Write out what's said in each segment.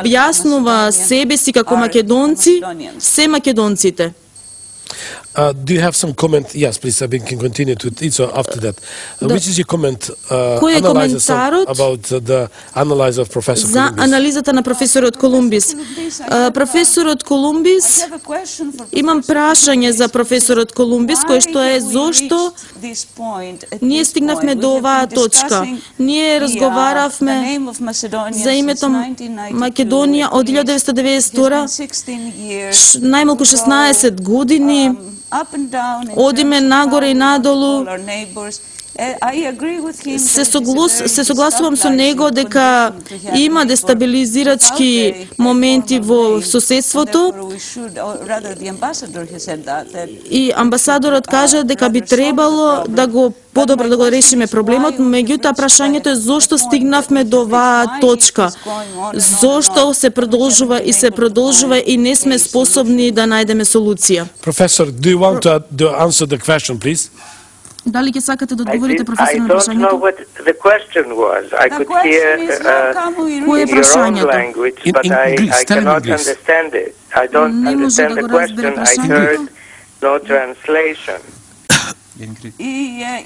објаснува себе си како македонци, се македонците. Do you have some comment? Yes, please. I can continue to it. So after that, which is your comment? Кој е коментарот about the analysis of Professor за Columbis? анализата на професорот Колумбис? Професорот Колумбис, имам прашање за професорот Колумбис, кој што е зошто ние стигнавме до оваа точка. Ние разговаравме за името Македонија од 1992, најмалку 16 години, одиме нагоре и надолу. Се согласувам со него дека има дестабилизирачки моменти во соседството и амбасадорот кажа дека би требало да го подобро да го решиме проблемот, меѓутоа прашањето е зошто стигнавме до оваа точка. Зошто се продолжува и не сме способни да најдеме солуција. Professor, do you want to answer the question, please? Дали ќе сакате да одговорите, професор, на прашањето? I don't know what the question was. I could hear in your own language, but I cannot understand it. I don't understand the question. I heard no translation.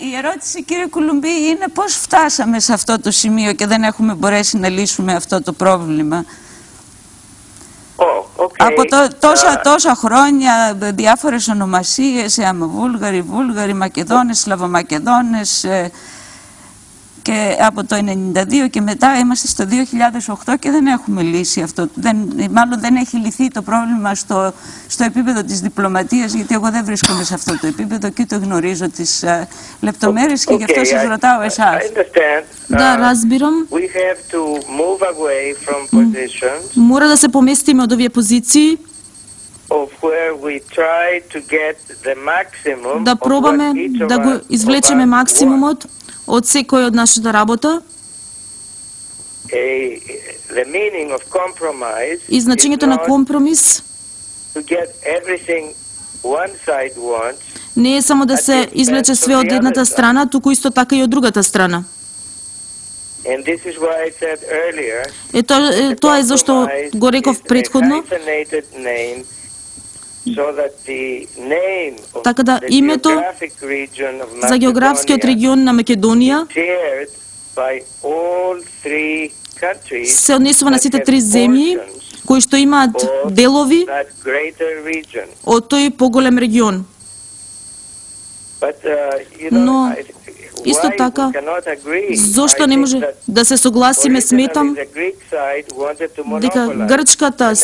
Η ερώτηση, κύριε Κουλουμπή, είναι πώς φτάσαμε σε αυτό το σημείο και δεν έχουμε μπορέσει να λύσουμε αυτό το πρόβλημα. Από τόσα χρόνια, διάφορες ονομασίες, Βούλγαροι, Μακεδόνες, Σλαβομακεδόνες, και από το 1992 και μετά είμαστε στο 2008 και δεν έχουμε λύσει αυτό. Μάλλον δεν έχει λυθεί το πρόβλημα στο επίπεδο της διπλωματίας, γιατί εγώ δεν βρίσκομαι σε αυτό το επίπεδο και ούτε γνωρίζω τις λεπτομέρειες και γι' αυτό σας ρωτάω εσάς. Да, разбирам. Мора да се поместиме од овие позиции. Да пробаме да го извлечеме максимумот од секој од нашата работа. И значењето на компромис не е само да се извлече све од едната страна, туку исто така и од другата страна. Тоа е зашто го реков претходно. Така да името за географскиот регион на Македонија се однесува на сите три земји кои што имаат делови од тој поголем регион. Но исто така, зошто не може да се согласиме, сметам дека грчката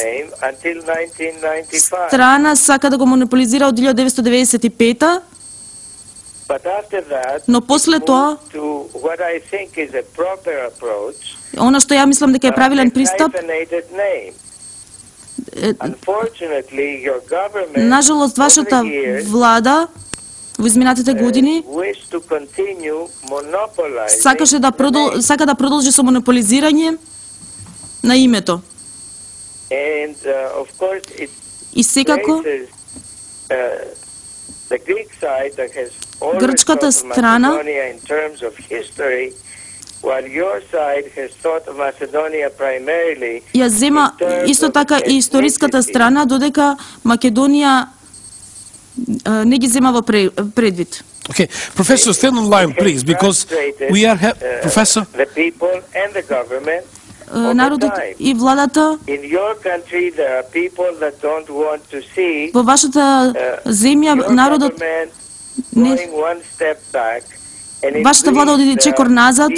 страна сака да го монополизира од 1995, но после тоа, она што ја мислам дека е правилен пристап, нажалост вашата влада во изминатите години сака да продолжи со монополизирање на името. И секако грчката страна ја зема исто така и историската страна, додека Македонија не ги зема во предвид. Okay, Professor, stand on line, please, because we are Professor. The people and the government. Народот и владата. Во вашата земја народот не. Вашата влада оди чекор назад.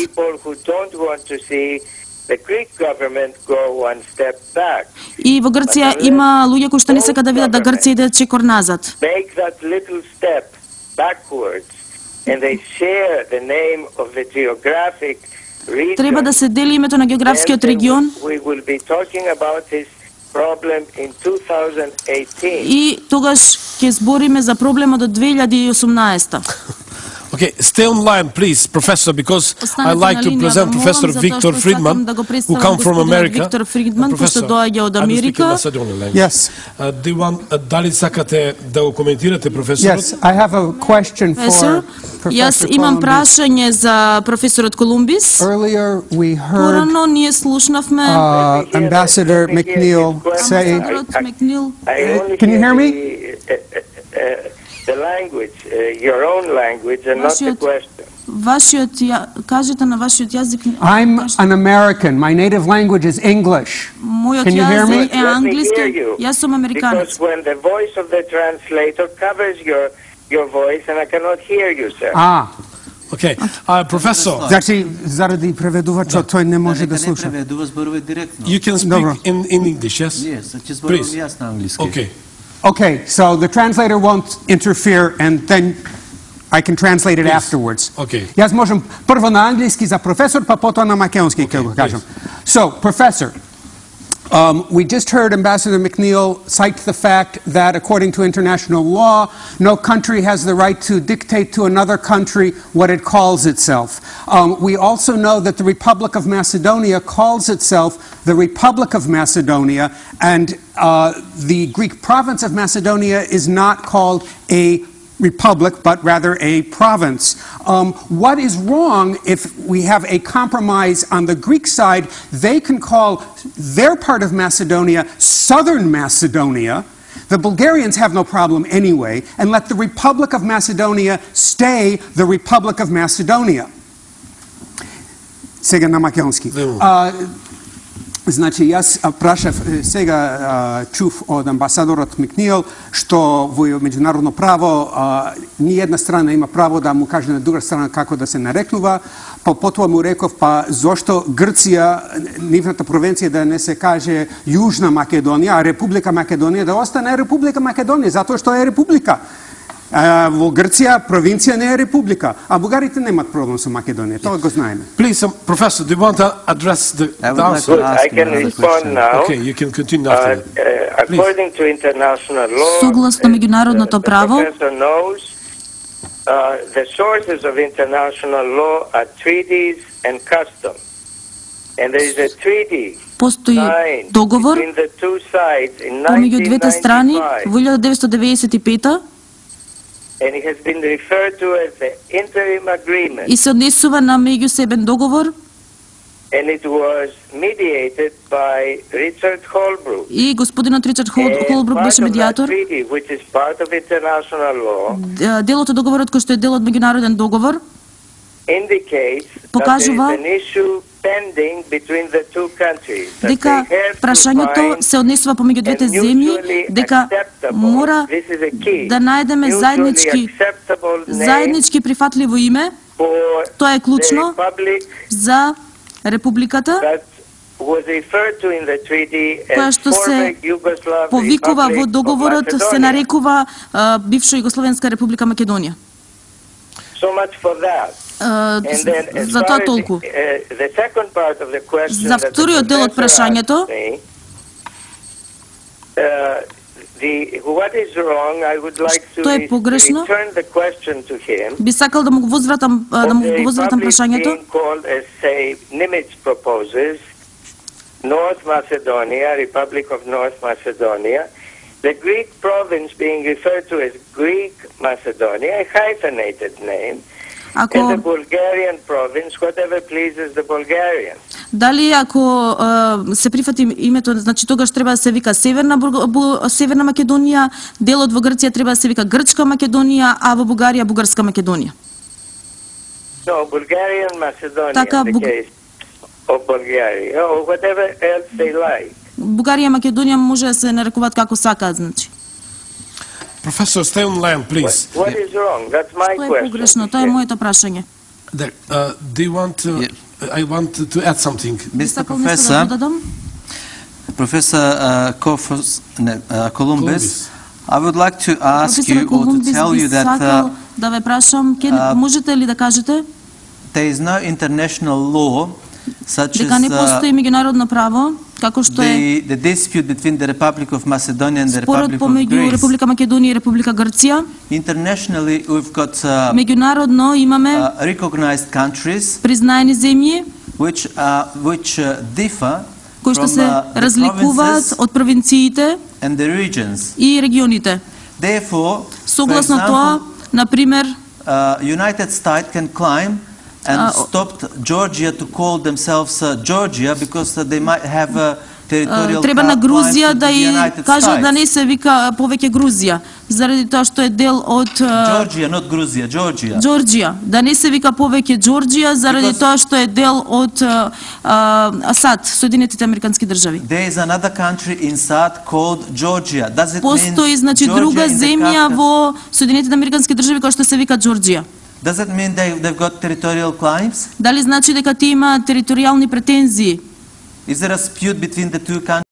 И во Грција има луѓе кои што не сакаат да видат да Грција иде чекор назад. Треба да се дели името на географскиот регион. И тогаш ќе збориме за проблемот од 2018. Okay, stay online, please, Professor, because I like to present Professor Victor Friedman, who come from America. Professor, Yes. Дали сакате да го коментирате, професорот? Yes, I have a question for Јас имам прашање за професорот Колумбис. Earlier we heard Порано ние слушнавме Ambassador McNeil say. Can you hear me? The language, your own language, and not the question. Кажете на вашиот јазик. I'm an American. My native language is English. Can you hear me? Е англиски. Јас сум американец. Because when the voice of the translator covers your voice, and I cannot hear you, sir. Okay, Professor. Значи, заради преведувачот тој не може да слуша. You can speak in English, yes? Yes, please. Okay. Okay, so the translator won't interfere, and then I can translate it afterwards. Okay. Јас можам прво на англиски за професор, па потоа на македонски ќе го кажам. So, Professor, we just heard Ambassador McNeil cite the fact that according to international law, no country has the right to dictate to another country what it calls itself. We also know that the Republic of Macedonia calls itself the Republic of Macedonia, and the Greek province of Macedonia is not called a republic, but rather a province. What is wrong if we have a compromise on the Greek side? They can call their part of Macedonia Southern Macedonia. The Bulgarians have no problem anyway, and let the Republic of Macedonia stay the Republic of Macedonia. Сега на македонски. Значи, јас прашав, сега чув од амбасадорот Макнил, што во меѓународно право ни една страна има право да му каже на друга страна како да се нарекнува, па потоа му реков, па зошто Грција, нивната провинција да не се каже Јужна Македонија, а Република Македонија да остане Република Македонија, затоа што е република. Во Грција провинција не е република, а бугарите немаат проблем со Македонија. Тоа го знаеме. Please, Professor, do you want to address the answer? I can respond now. Okay, you can continue after that. According to international law, согласно меѓународното право, the professor knows the sources of international law are treaties and custom. And there is a treaty постои договор between the two sides in помеѓу двете страни во 1995 and it has been referred to as the interim agreement. и се однесува на меѓусебен договор. And it was mediated by Richard Holbrooke. И господинот Ричард Холбрук беше медиатор. Which is part of international law. Делот од договорот кој што е дел од меѓународен договор покажува дека прашањето се однесува помеѓу двете земји, дека мора да најдеме заеднички прифатливо име. Тоа е клучно за републиката, која што се повикува во договорот, се нарекува бивша Југословенска република Македонија. За тоа толку. За вториот дел од прашањето, што е погрешно, би сакал да му го возвратам прашањето. North Macedonia, Republic of North Macedonia, the Greek province being referred to as Greek Macedonia, a hyphenated name, and the Bulgarian province, whatever pleases the Bulgarians. Дали ако се прифати името, значи тогаш треба да се вика Северна Македонија, делот во Грција треба да се вика Грчка Македонија, а во Бугарија Бугарска Македонија. No, Bulgarian Macedonia, the case of Bulgaria, or whatever else they like. Бугарија и Македонија може да се нарекуваат како сакаат, значи. Professor, stay online, please. What is wrong? That's my question. Тоа е погрешно, тоа е моето прашање. Do you want to I want to add something. Mr. Professor Columbus, I would like to ask you or to tell you that да ве прашам, можете ли да кажете there is no international law such дека не постои меѓународно право како што е the dispute between the Republic of Macedonia and the спорот Republic of помеѓу Greece. Република Македонија и Република Грција. Internationally, we've got Меѓународно имаме recognized countries признаени земји which differ кои што се разликуваат од провинциите and the regions. и регионите. Therefore, Согласно тоа, на пример, United States can climb and stopped Georgia to call themselves Georgia because they might have a territorial треба на Грузија да и кажат да States. не се вика повеќе Грузија, заради тоа што е дел од Georgia, not Gruzia, Georgia. Џорџија, да не се вика повеќе Џорџија заради тоа што е дел од САД, Соединетите Американски држави. There is another country inside called Georgia. Does it Постои mean значи Georgia друга in the земја Caucasus? во Соединетите Американски држави која што се вика Џорџија. Does it mean they've got territorial claims? Дали значи дека тие имаат територијални претензии? Is there a dispute between the two countries?